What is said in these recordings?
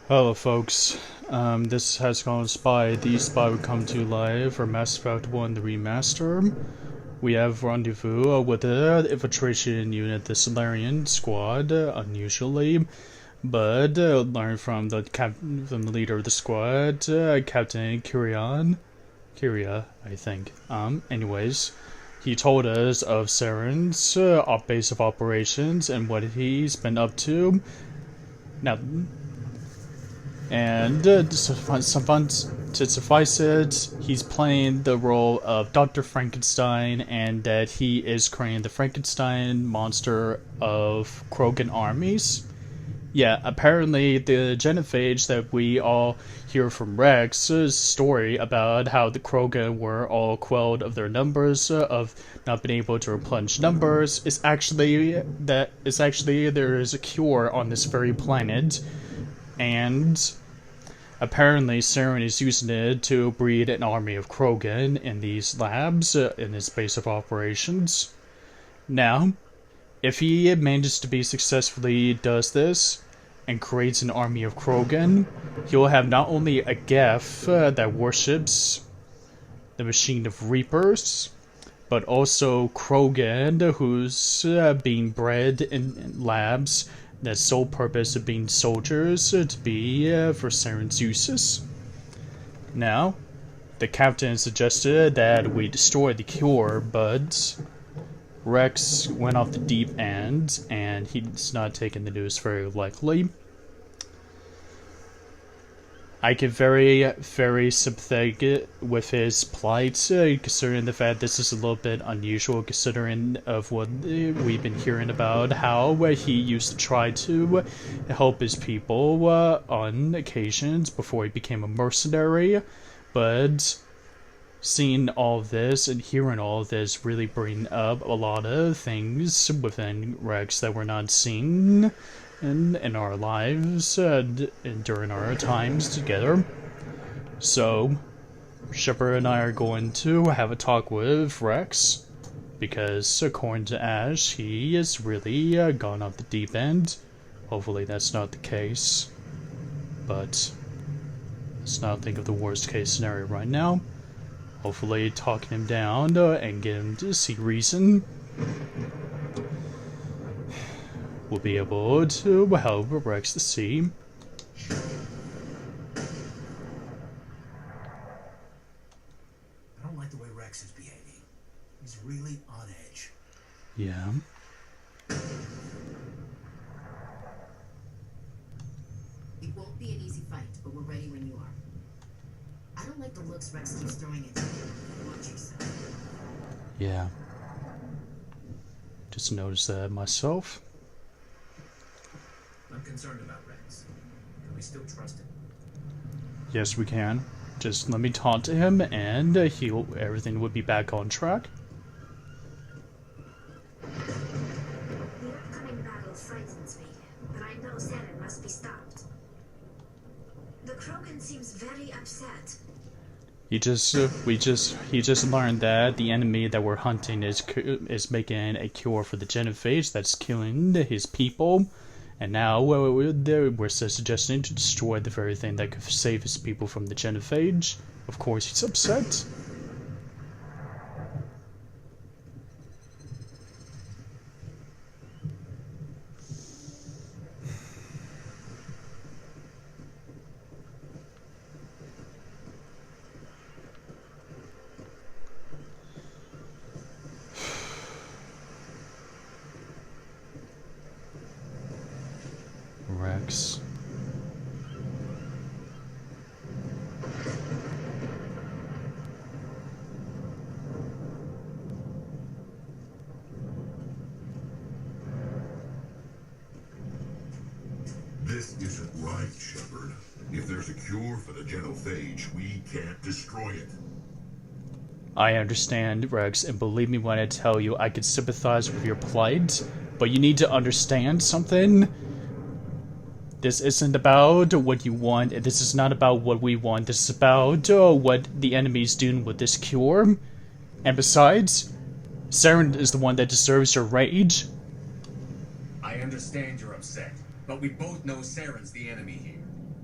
Hello folks, this has gone Spy. The Spy would come to live for Mass Effect 1 the remaster. We have rendezvous with the infiltration unit, the Solarian squad, unusually, but learn from from the leader of the squad, Captain Kyria, I think. Anyways, he told us of Saren's base of operations and what he's been up to. Now, and to suffice it, he's playing the role of Dr. Frankenstein, and that he is creating the Frankenstein monster of Krogan armies. Yeah, apparently the genophage that we all hear from Wrex's story about how the Krogan were all quelled of their numbers, of not being able to replenish numbers, is actually there is a cure on this very planet. And apparently Saren is using it to breed an army of Krogan in these labs, in his base of operations. Now, if he manages to be successfully does this, and creates an army of Krogan, he'll have not only a Geth that worships the machine of Reapers, but also Krogan who's being bred in labs that's sole purpose of being soldiers to be for Saren's uses. Now, the captain suggested that we destroy the cure, but Wrex went off the deep end, and he's not taking the news very likely. I get very, very sympathetic with his plight, considering the fact this is a little bit unusual, considering of what we've been hearing about, how he used to try to help his people on occasions before he became a mercenary, but seeing all of this and hearing all of this really bring up a lot of things within Wrex that we're not seeing in our lives and during our times together. So, Shepard and I are going to have a talk with Wrex, because according to Ash, he has really gone off the deep end. Hopefully that's not the case, but let's not think of the worst case scenario right now. Hopefully talking him down and get him to see reason will be able to help Wrex to see. I don't like the way Wrex is behaving. He's really on edge. Yeah. It won't be an easy fight, but we're ready when you are. I don't like the looks Wrex keeps throwing at you. Watch yourself. Yeah. Just noticed that myself. I'm concerned about Wrex. Can we still trust him? Yes, we can. Just let me taunt to him, and everything would be back on track. The upcoming battle frightens me, but I know Saren must be stopped. The Krogan seems very upset. He just learned that the enemy that we're hunting is making a cure for the genophage that's killing his people, and now we're suggesting to destroy the very thing that could save his people from the genophage. Of course, he's upset. Wrex. This isn't right, Shepard. If there's a cure for the genophage, we can't destroy it. I understand, Wrex, and believe me when I tell you I can sympathize with your plight, but you need to understand something. This isn't about what you want, and this is not about what we want. This is about what the enemy's doing with this cure. And besides, Saren is the one that deserves your rage. I understand you're upset, but we both know Saren's the enemy here.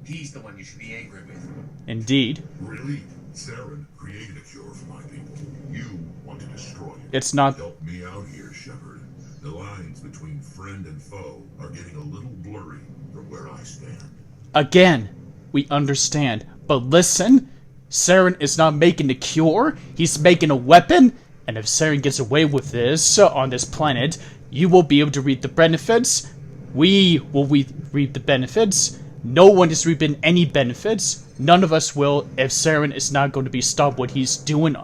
He's the one you should be angry with. Indeed. Really? Saren created a cure for my people. You want to destroy it. It's not... Help me out here, Shepard. The lines between friend and foe are getting a little blurry from where I stand. Again, we understand. But listen, Saren is not making a cure. He's making a weapon. And if Saren gets away with this on this planet, you will be able to reap the benefits. We will reap the benefits. No one is reaping any benefits. None of us will if Saren is not going to be stopped what he's doing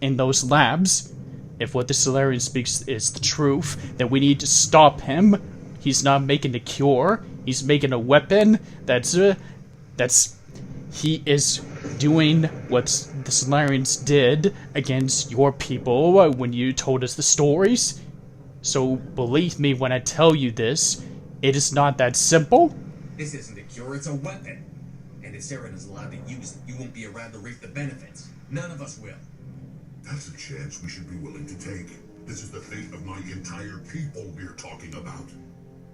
in those labs. If what the Solarian speaks is the truth, then we need to stop him. He's not making a cure. He's making a weapon he is doing what the Solarians did against your people when you told us the stories. So believe me when I tell you this, it is not that simple. This isn't a cure, it's a weapon. And if Saren is allowed to use it, you won't be around to reap the benefits. None of us will. That's a chance we should be willing to take. This is the fate of my entire people we're talking about.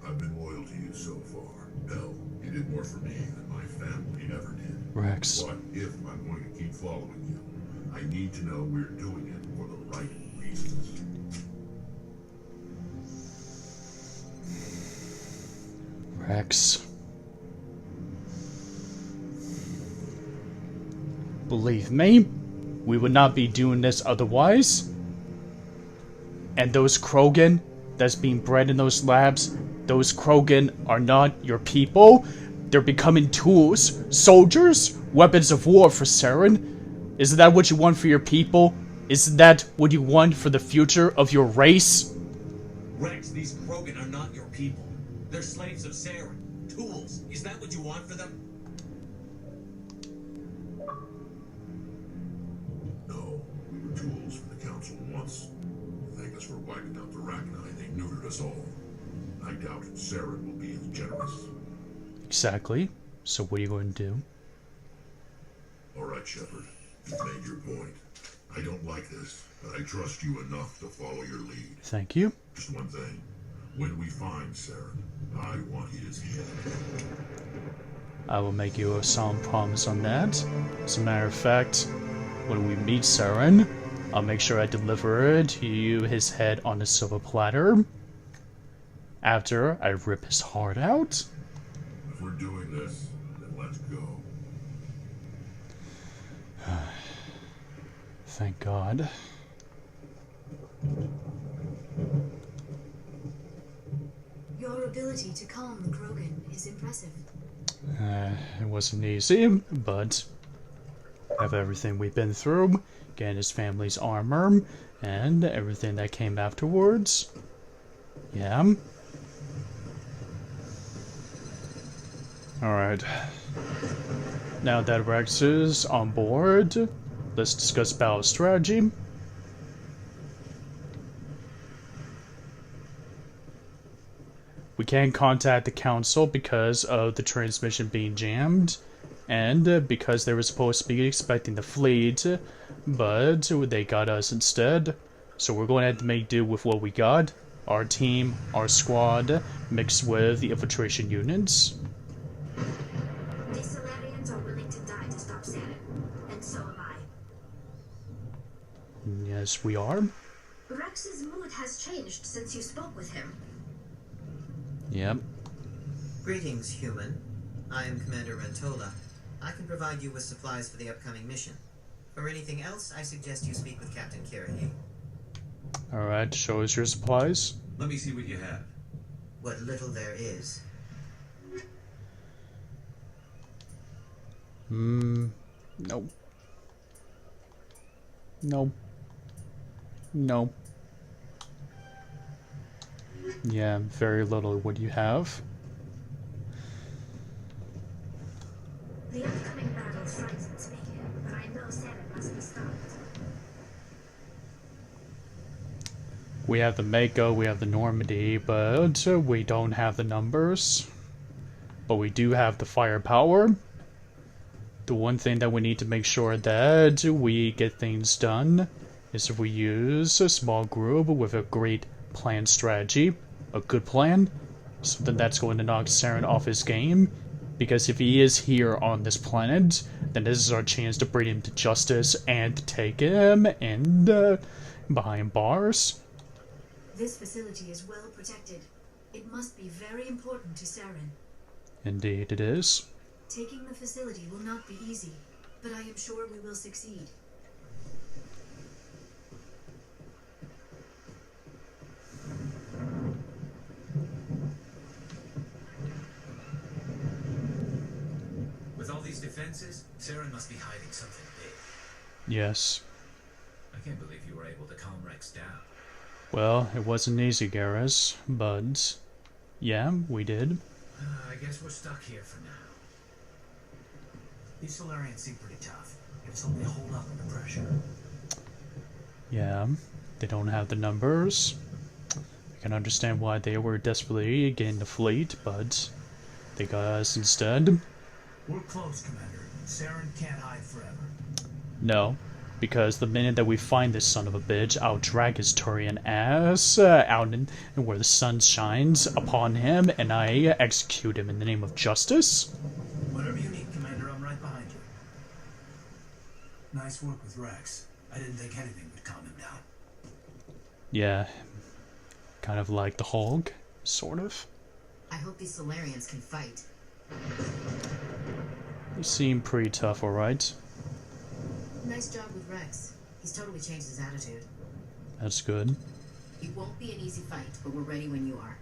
I've been loyal to you so far. Hell, you did more for me than my family ever did. Wrex. But if I'm going to keep following you, I need to know we're doing it for the right reasons. Wrex. Believe me, we would not be doing this otherwise. And those Krogan that's being bred in those labs, those Krogan are not your people. They're becoming tools, soldiers, weapons of war for Saren. Isn't that what you want for your people? Isn't that what you want for the future of your race? Wrex, these Krogan are not your people. They're slaves of Saren. Tools. Is that what you want for them? No, we were tools for the Council once. Thank us for wiping out the Rachni. They neutered us all. I doubt Saren will be as generous. Exactly. So what are you going to do? All right, Shepard. You've made your point. I don't like this, but I trust you enough to follow your lead. Thank you. Just one thing. When we find Saren, I want his head. I will make you a solemn promise on that. As a matter of fact, when we meet Saren, I'll make sure I deliver to you his head on a silver platter. After I rip his heart out. If we're doing this, then let's go. Thank God. Your ability to calm the Krogan is impressive. It wasn't easy, but of everything we've been through, getting his family's armor, and everything that came afterwards. Yeah. Alright. Now that Wrex is on board, let's discuss battle strategy. We can't contact the council because of the transmission being jammed, and because they were supposed to be expecting the fleet, but they got us instead. So we're going to have to make do with what we got. Our team, our squad, mixed with the infiltration units. The Solarians are willing to die to stop Saren, and so am I. Yes, we are. Rex's mood has changed since you spoke with him. Yep. Greetings, human. I am Commander Rentola. I can provide you with supplies for the upcoming mission. For anything else, I suggest you speak with Captain Kirahi. Alright, show us your supplies. Let me see what you have. What little there is. Nope. Nope. Nope. Yeah, very little. What do you have? The upcoming battle frightens me, but I know Saren must be stopped. We have the Mako, we have the Normandy, but we don't have the numbers. But we do have the firepower. The one thing that we need to make sure that we get things done is if we use a small group with a great plan strategy, a good plan, something that's going to knock Saren off his game, Because if he is here on this planet, then this is our chance to bring him to justice and to take him and behind bars. This facility is well protected. It must be very important to Saren. Indeed it is. Taking the facility will not be easy, but I am sure we will succeed. With all these defenses, Saren must be hiding something big. Yes. I can't believe you were able to calm Wrex down. Well, it wasn't easy, Garrus, but yeah, we did. I guess we're stuck here for now. These Solarians seem pretty tough. If only hold up under pressure. Yeah, they don't have the numbers. I can understand why they were desperately getting the fleet, but they got us instead. We're close, Commander. Saren can't hide forever. No, because the minute that we find this son of a bitch, I'll drag his Turian ass out in where the sun shines upon him, and I execute him in the name of justice. Whatever you need, Commander, I'm right behind you. Nice work with Wrex. I didn't think anything would calm him down. Yeah, kind of like the Hulk, sort of. I hope these Solarians can fight. They seem pretty tough, alright. Nice job with Wrex. He's totally changed his attitude. That's good. It won't be an easy fight, but we're ready when you are.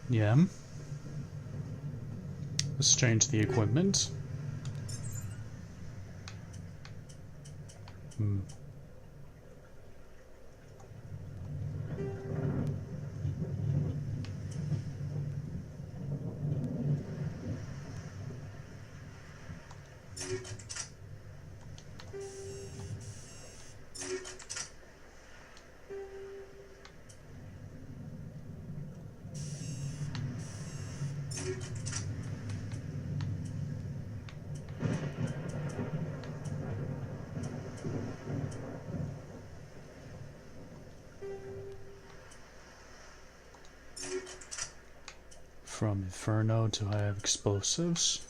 Yeah. Let's change the equipment. From Inferno to I have explosives.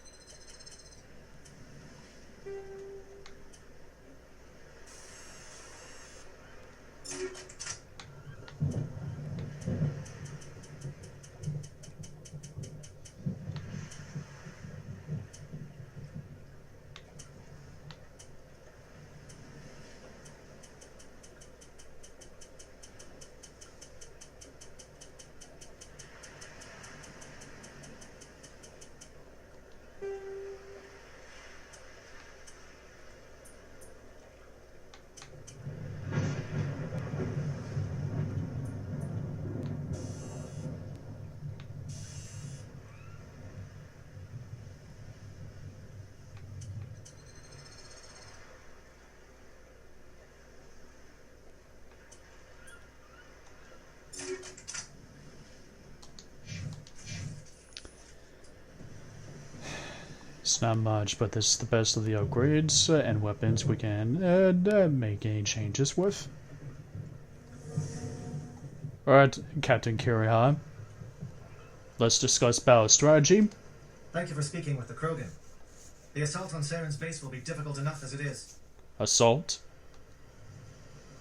It's not much, but this is the best of the upgrades and weapons we can make any changes with. Alright, Captain Kiriha. Let's discuss battle strategy. Thank you for speaking with the Krogan. The assault on Saren's base will be difficult enough as it is. Assault.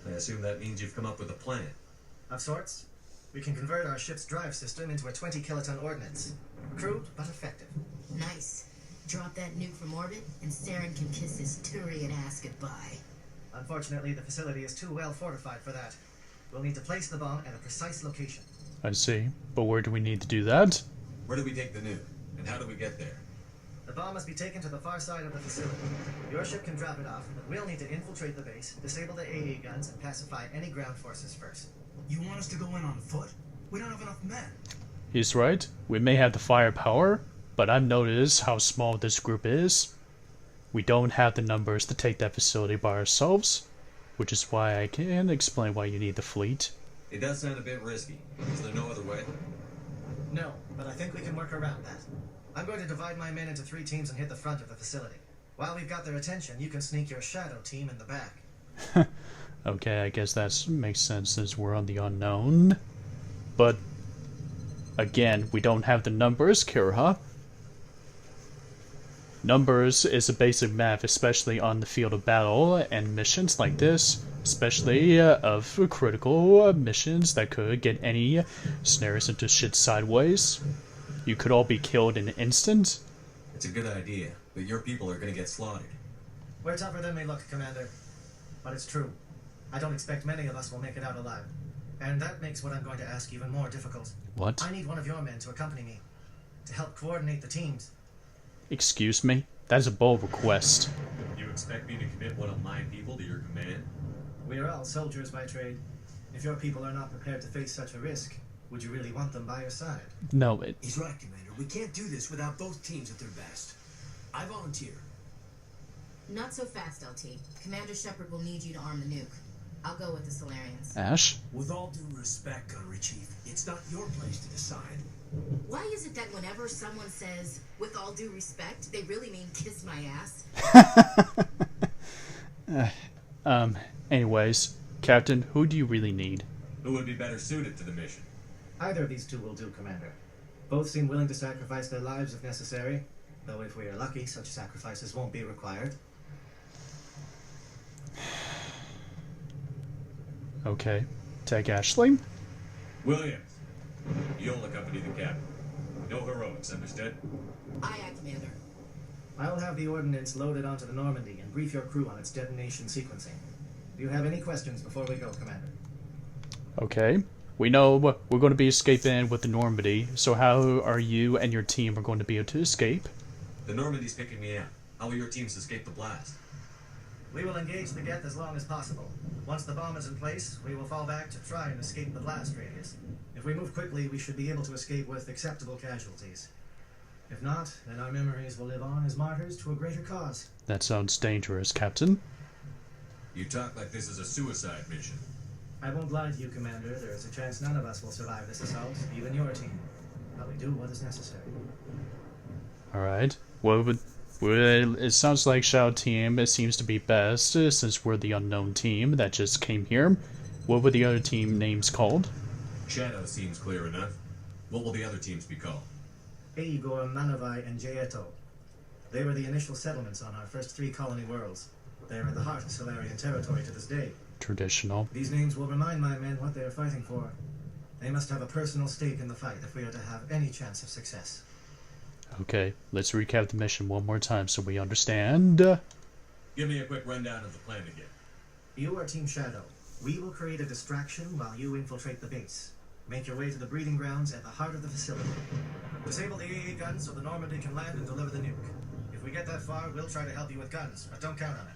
I assume that means you've come up with a plan. Of sorts. We can convert our ship's drive system into a 20-kiloton ordnance. Crude, but effective. Nice. Drop that nuke from orbit, and Saren can kiss his Turian ass goodbye. Unfortunately, the facility is too well fortified for that. We'll need to place the bomb at a precise location. I see. But where do we need to do that? Where do we take the nuke? And how do we get there? The bomb must be taken to the far side of the facility. Your ship can drop it off, but we'll need to infiltrate the base, disable the AE guns, and pacify any ground forces first. You want us to go in on foot? We don't have enough men. He's right. We may have the firepower, but I've noticed how small this group is. We don't have the numbers to take that facility by ourselves, which is why I can explain why you need the fleet. It does sound a bit risky. Is there no other way? No, but I think we can work around that. I'm going to divide my men into 3 teams and hit the front of the facility. While we've got their attention, you can sneak your shadow team in the back. Okay, I guess that makes sense since we're on the unknown. But, again, we don't have the numbers, Kiriha. Numbers is a basic math, especially on the field of battle and missions like this, especially of critical missions that could get any snares into shit sideways. You could all be killed in an instant. It's a good idea, but your people are gonna get slaughtered. We're tougher than we look, Commander. But it's true. I don't expect many of us will make it out alive. And that makes what I'm going to ask even more difficult. What? I need one of your men to accompany me, to help coordinate the teams. Excuse me? That is a bold request. You expect me to commit one of my people to your command? We are all soldiers by trade. If your people are not prepared to face such a risk, would you really want them by your side? No, He's right, Commander. We can't do this without both teams at their best. I volunteer. Not so fast, LT. Commander Shepard will need you to arm the nuke. I'll go with the Solarians. Ash? With all due respect, Gunnery Chief, it's not your place to decide. Why is it that whenever someone says, with all due respect, they really mean kiss my ass? Anyways, Captain, who do you really need? Who would be better suited to the mission? Either of these two will do, Commander. Both seem willing to sacrifice their lives if necessary, though if we are lucky, such sacrifices won't be required. Okay. Take Ashley. Williams, you'll accompany the captain. No heroics, understood? Aye, aye, Commander. I'll have the ordnance loaded onto the Normandy and brief your crew on its detonation sequencing. Do you have any questions before we go, Commander? Okay. We know we're going to be escaping with the Normandy, so how are you and your team are going to be able to escape? The Normandy's picking me up. How will your teams escape the blast? We will engage the Geth as long as possible. Once the bomb is in place, we will fall back to try and escape the blast radius. If we move quickly, we should be able to escape with acceptable casualties. If not, then our memories will live on as martyrs to a greater cause. That sounds dangerous, Captain. You talk like this is a suicide mission. I won't lie to you, Commander. There is a chance none of us will survive this assault, even your team. But we do what is necessary. Alright. Well, it sounds like Shadow Team seems to be best, since we're the unknown team that just came here. What were the other team names called? Shadow seems clear enough. What will the other teams be called? Aegor, Manavai, and Jaeto. They were the initial settlements on our first 3 colony worlds. They are at the heart of Solarian territory to this day. Traditional. These names will remind my men what they are fighting for. They must have a personal stake in the fight if we are to have any chance of success. Okay, let's recap the mission one more time so we understand. Give me a quick rundown of the plan again. You are Team Shadow. We will create a distraction while you infiltrate the base. Make your way to the breeding grounds at the heart of the facility. Disable the AA guns so the Normandy can land and deliver the nuke. If we get that far, we'll try to help you with guns, but don't count on it.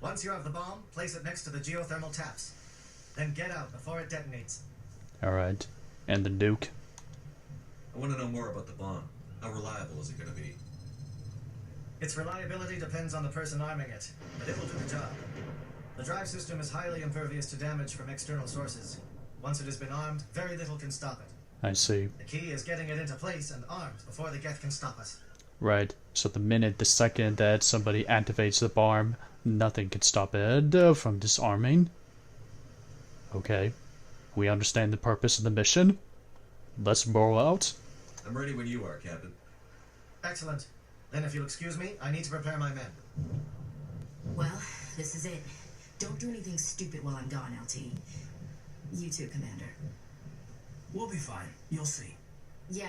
Once you have the bomb, place it next to the geothermal taps. Then get out before it detonates. Alright. And the nuke. I want to know more about the bomb. How reliable is it going to be? Its reliability depends on the person arming it, but it will do the job. The drive system is highly impervious to damage from external sources. Once it has been armed, very little can stop it. I see. The key is getting it into place and armed before the Geth can stop us. Right. So the second that somebody activates the bomb, nothing can stop it from disarming. Okay. We understand the purpose of the mission. Let's roll out. I'm ready when you are, Captain. Excellent. Then if you'll excuse me, I need to prepare my men. Well, this is it. Don't do anything stupid while I'm gone, LT. You too, Commander. We'll be fine. You'll see. Yeah,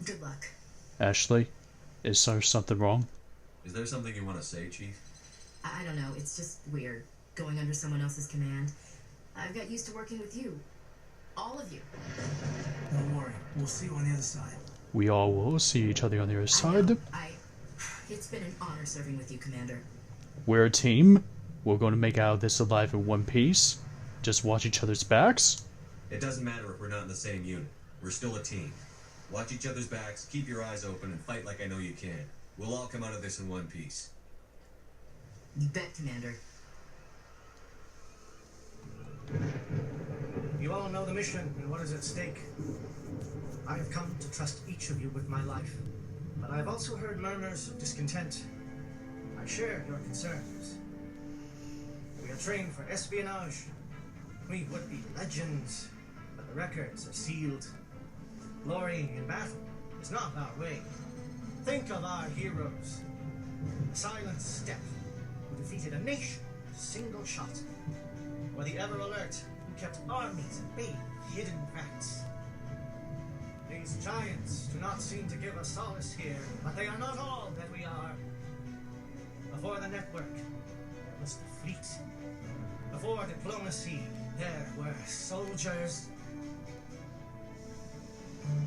good luck. Ashley, is there something wrong? Is there something you want to say, Chief? I don't know, it's just weird. Going under someone else's command. I've got used to working with you. All of you. Don't worry. We'll see you on the other side. We all will see each other on the other side. It's been an honor serving with you, Commander. We're a team. We're going to make out of this alive in one piece. Just watch each other's backs. It doesn't matter if we're not in the same unit. We're still a team. Watch each other's backs, keep your eyes open, and fight like I know you can. We'll all come out of this in one piece. You bet, Commander. You all know the mission and what is at stake. I have come to trust each of you with my life, but I have also heard murmurs of discontent. I share your concerns. We are trained for espionage. We would be legends, but the records are sealed. Glorying in battle is not our way. Think of our heroes. The Silent Step, who defeated a nation with a single shot. Or the Ever Alert, who kept armies at bay with hidden cracks. These giants do not seem to give us solace here, but they are not all that we are. Before the network, there was the fleet. Before diplomacy, there were soldiers.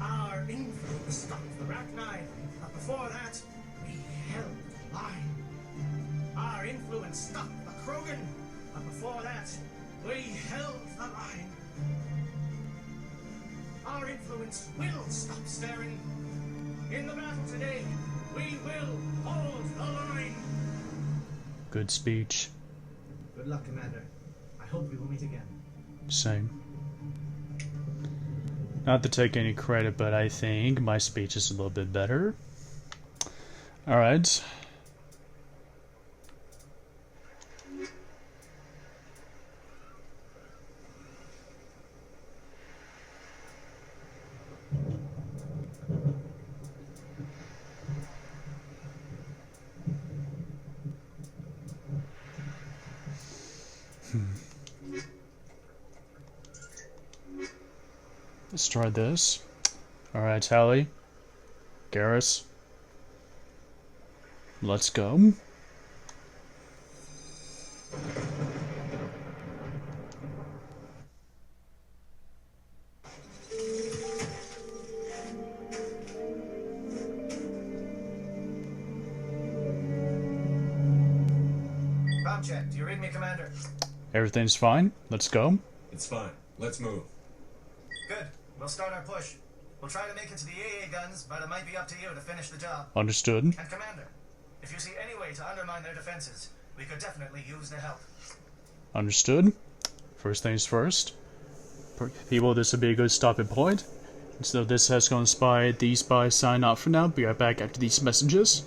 Our influence stopped the Rachni, but before that, we held the line. Our influence stopped the Krogan, but before that, we held the line. Our influence will stop staring. In the battle today, we will hold the line. Good speech. Good luck, Commander. I hope we will meet again. Same. Not to take any credit, but I think my speech is a little bit better. Alright. Let's try this. Alright, Tally. Garrus. Let's go. Bomb check. Do you read me, Commander? Everything's fine. Let's go. It's fine. Let's move. Good. We'll start our push. We'll try to make it to the AA guns, but it might be up to you to finish the job. Understood. And Commander, if you see any way to undermine their defenses, we could definitely use the help. Understood. First things first. People, this would be a good stopping point. So this has gone spy. These spies sign off for now. Be right back after these messages.